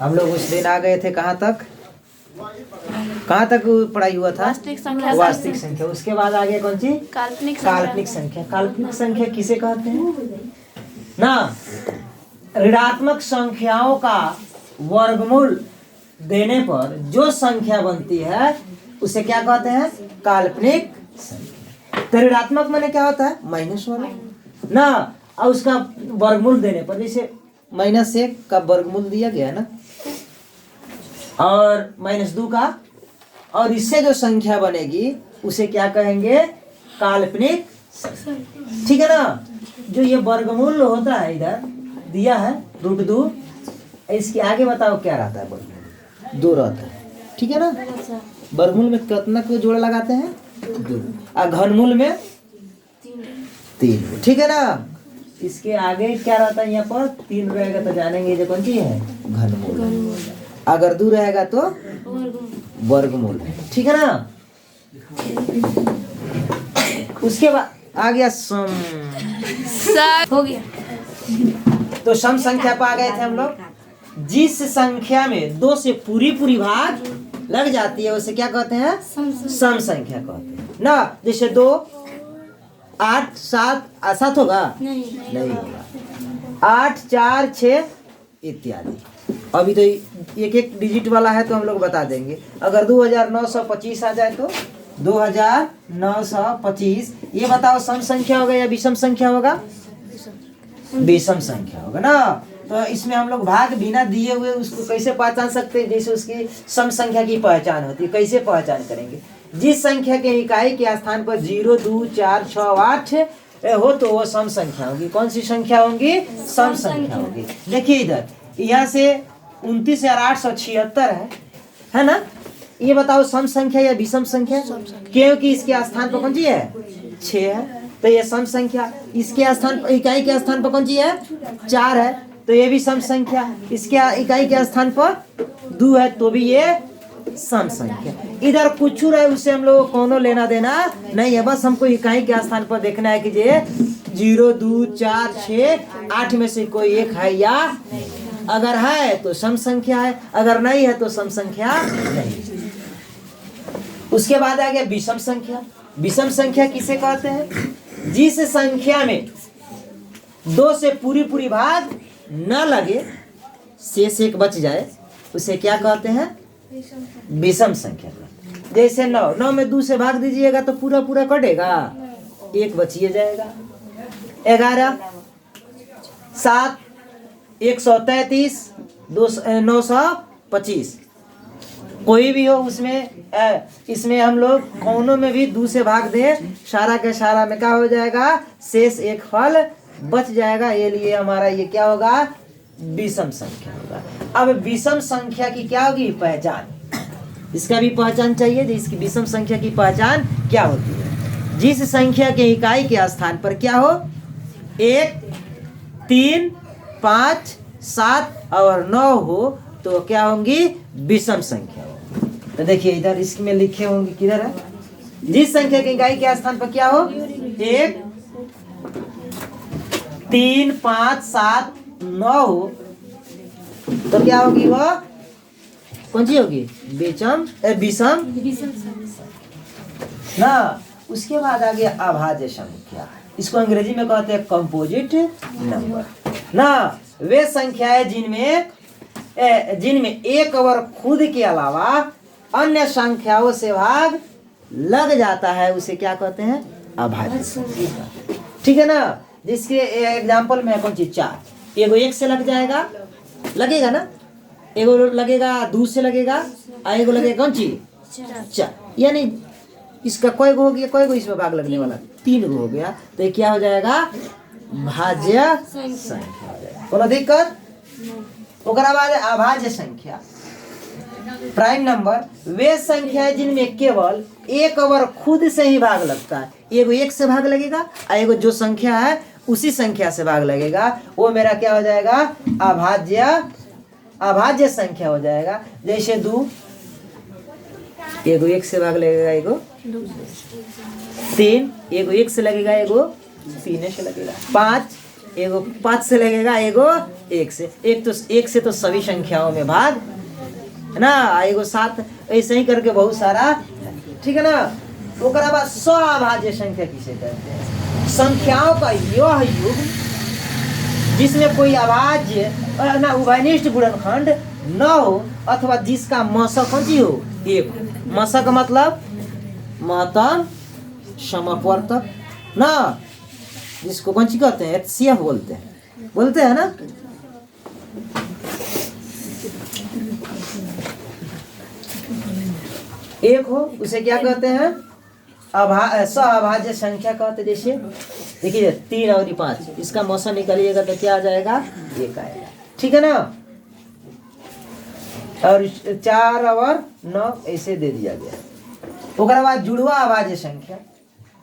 हम लोग उस दिन आ गए थे कहाँ तक पढ़ाई हुआ था? वास्तविक संख्या। उसके बाद आ गया कौन सी? काल्पनिक संख्या। काल्पनिक संख्या किसे कहते हैं ना? ऋणात्मक संख्याओं का वर्गमूल देने पर जो संख्या बनती है उसे क्या कहते हैं? काल्पनिक संख्या। तो ऋणात्मक माने क्या होता है? माइनस वाला ना, और उसका वर्गमूल देने पर, जैसे -1 का वर्गमूल दिया गया ना, और -2 का, और इससे जो संख्या बनेगी उसे क्या कहेंगे? काल्पनिक। ठीक है ना? जो ये वर्गमूल होता है इधर दिया है √2, इसके आगे बताओ क्या रहता है? वर्गमूल 2 रहता है। ठीक है ना? वर्गमूल में कितना को जोड़ लगाते हैं? 2। और घनमूल में 3। ठीक है ना? इसके आगे क्या रहता है? यहाँ पर 3 रहेगा तो जानेंगे जो कौन सी है? घनमूल। अगर 2 रहेगा तो वर्गमूल। ठीक है ना? उसके बाद आ गया सम। हो गया। तो सम संख्या पर आ गए थे हम लोग। जिस संख्या में 2 से पूरी भाग लग जाती है उसे क्या कहते हैं? सम संख्या कहते हैं ना। जैसे 2, 8, 7 होगा? नहीं होगा। 8, 4, 6 इत्यादि। अभी तो एक डिजिट वाला है तो हम लोग बता देंगे। अगर 2925 आ जाए तो 2925, ये बताओ सम संख्या होगा या विषम संख्या होगा? विषम संख्या होगा ना। तो इसमें हम लोग भाग बिना दिए हुए उसको कैसे पहचान सकते हैं? जैसे उसकी सम संख्या की पहचान होती है, कैसे पहचान करेंगे? जिस संख्या के इकाई के स्थान पर 0, 2, 4, 6, 8 हो तो वो सम संख्या होगी। कौन सी संख्या होंगी? सम संख्या होगी। देखिए इधर, यहाँ से 29,876 है ना? ये बताओ सम संख्या या विषम संख्या? क्योंकि इसके स्थान पर कौन सी है? 6 है, तो ये सम संख्या। इसके स्थान पर, इकाई के स्थान पर कौन सी है? 4 है, तो ये भी सम संख्या। इसके इकाई के स्थान पर 2 है, तो भी ये सम संख्या। इधर कुछ रहे उससे हम लोग कोनो लेना देना नहीं है। बस हमको इकाई के स्थान पर देखना है कि ये 0, 2, 4, 6, 8 में से कोई एक है या नहीं। अगर है तो सम संख्या है, अगर नहीं है तो सम संख्या नहीं। उसके बाद आ गया विषम संख्या। विषम संख्या किसे कहते हैं? जिस संख्या में 2 से पूरी भाग न लगे, शेष 1 बच जाए, उसे क्या कहते हैं? विषम संख्या। जैसे 9 में 2 से भाग दीजिएगा तो पूरा कटेगा, 1 बचिए जाएगा। 11, 7, 133, 925, कोई भी हो उसमें, इसमें हम लोग कोनों में भी 2 से भाग दें, सारा के सारा में क्या हो जाएगा? शेष 1 फल बच जाएगा। ये लिए हमारा ये क्या होगा? विषम संख्या होगा। अब विषम संख्या की क्या होगी? पहचान। इसका भी पहचान चाहिए। इसकी विषम संख्या की पहचान क्या होती है? जिस संख्या के इकाई के स्थान पर क्या हो? 1, 3, 5, 7 और 9 हो तो क्या होंगी? विषम संख्या। तो देखिए इधर इसमें लिखे होंगे, किधर है? जिस संख्या के इकाई के स्थान पर क्या हो? 1, 3, 5, 7, 9 हो तो क्या होगी? वो कौन सी होगी? विषम ना। उसके बाद आ गया अभाज्य संख्या। इसको अंग्रेजी में कहते हैं कंपोजिट नंबर ना। वे संख्याएं जिनमें एक और खुद के अलावा अन्य संख्याओं से भाग लग जाता है उसे क्या कहते हैं? अभाज्य संख्या। ठीक है ना? जिसके एग्जाम्पल में कौन सी? 4, एगो 1 से लग जाएगा, लगेगा ना? एगो लगेगा 2 से लगेगा, और एगो लगेगा कौन सी? 4। यानी इसका कोई गो हो गया? कोई गो इसमें भाग लगने वाला? 3 गो हो गया। तो ये क्या हो जाएगा? भाज्य संख्या हो जाएगा। कोनो दिक्कत? ओकरा बाद अभाज्य संख्या। प्राइम नंबर वे संख्याएं जिनमें केवल एक और खुद से ही भाग लगता है। एगो 1 से भाग लगेगा, और एगो जो संख्या है उसी संख्या से भाग लगेगा, वो मेरा क्या हो जाएगा? अभाज्य संख्या हो जाएगा। जैसे 2, एगो 1 से भाग लगेगा, एगो 3 एगो 1 से लगेगा, एगो 3 से लगेगा। 5 एगो 5 से लगेगा, एगो 1 से। एक से तो सभी संख्याओं में भाग है ना, एगो 7, ऐसे ही करके बहुत सारा, ठीक है ना। ओकरा बाद स्वाभाज्य संख्या किसे कहते हैं? संख्याओं का यह युग जिसमें कोई अभाज्य ना उभयनिष्ठ गुणनखंड न हो, अथवा जिसका मशक कौन सी हो? एक। मशक मतलब महत्तम समवर्तक ना, जिसको कौन सी कहते हैं? HCF बोलते हैं ना। एक हो उसे क्या कहते हैं? अभाज्य संख्या कहते। जैसे देखिए 3 और 5, इसका मौसा निकालिएगा तो क्या आ जाएगा? 1 आएगा, ठीक है ना। और 4 और 9 ऐसे दे दिया गया। उसके बाद जुड़वा अभाज्य संख्या,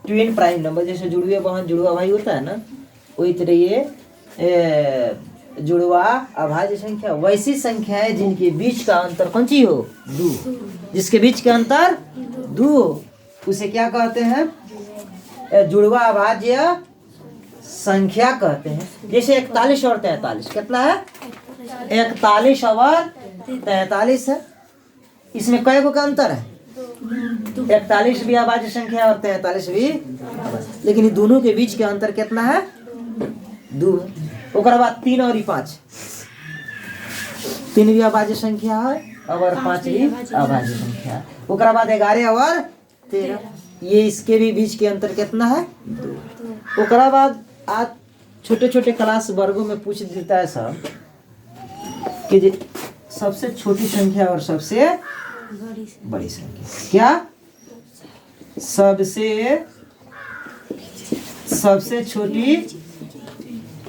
ट्विन प्राइम नंबर, जैसे जुड़वे बहन जुड़वा भाई होता है ना, वही तरह ये जुड़वा अभाज्य संख्या वैसी संख्या है जिनके बीच का अंतर कौन सी हो? 2। जिसके बीच का अंतर 2 हो उसे क्या कहते हैं? जुड़वा अभाज्य संख्या कहते हैं। जैसे 41 और 43, कितना है? 41 और 43 है। इसमें कई गो का अंतर है? 41 भी अभाज्य संख्या और 43 भी, लेकिन ये दोनों के बीच का अंतर कितना है? 2 है। उसके बाद 3 और 5, 3 भी अभाज्य संख्या है और 5 भी अभाज्य संख्या है। उसके बाद 11 और 13, ये इसके भी बीच के अंतर कितना है? 2। उसके बाद आज छोटे छोटे क्लास वर्गों में पूछ देता है सब कि सबसे छोटी संख्या और सबसे बड़ी संख्या क्या? सबसे छोटी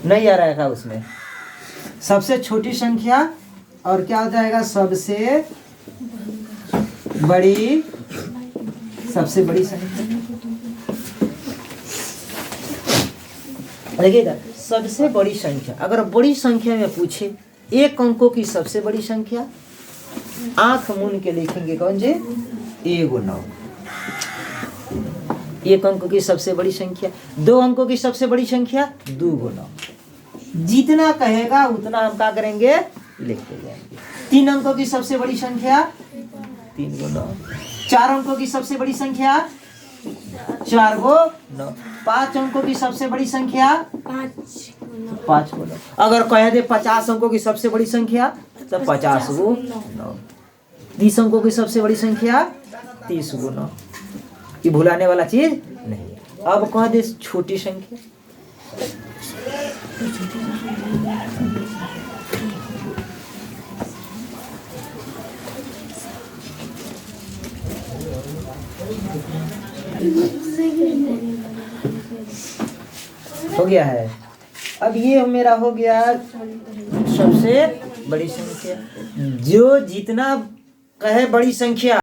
नहीं आ रहा है उसमें, सबसे छोटी संख्या और क्या हो जाएगा? सबसे बड़ी संख्या। देखिएगा सबसे बड़ी संख्या, अगर बड़ी संख्या में पूछे 1 अंकों की सबसे बड़ी संख्या, आंख मूंद के लिखेंगे कौन जी? 1 1 अंकों की सबसे बड़ी संख्या। 2 अंकों की सबसे बड़ी संख्या 2 9। जितना कहेगा उतना हम क्या करेंगे? लिखते जाएंगे। 3 अंकों की सबसे बड़ी संख्या 3 9। 4 अंकों की सबसे बड़ी संख्या 4 9। 5 अंकों की सबसे बड़ी संख्या 5 9। अगर कह दे 50 अंकों की सबसे बड़ी संख्या तो 50 9। 30 अंकों की सबसे बड़ी संख्या 30 9। ये भुलाने वाला चीज नहीं है। अब कह दे छोटी संख्या, हो गया है। अब ये मेरा हो गया सबसे बड़ी संख्या। जो जितना कहे बड़ी संख्या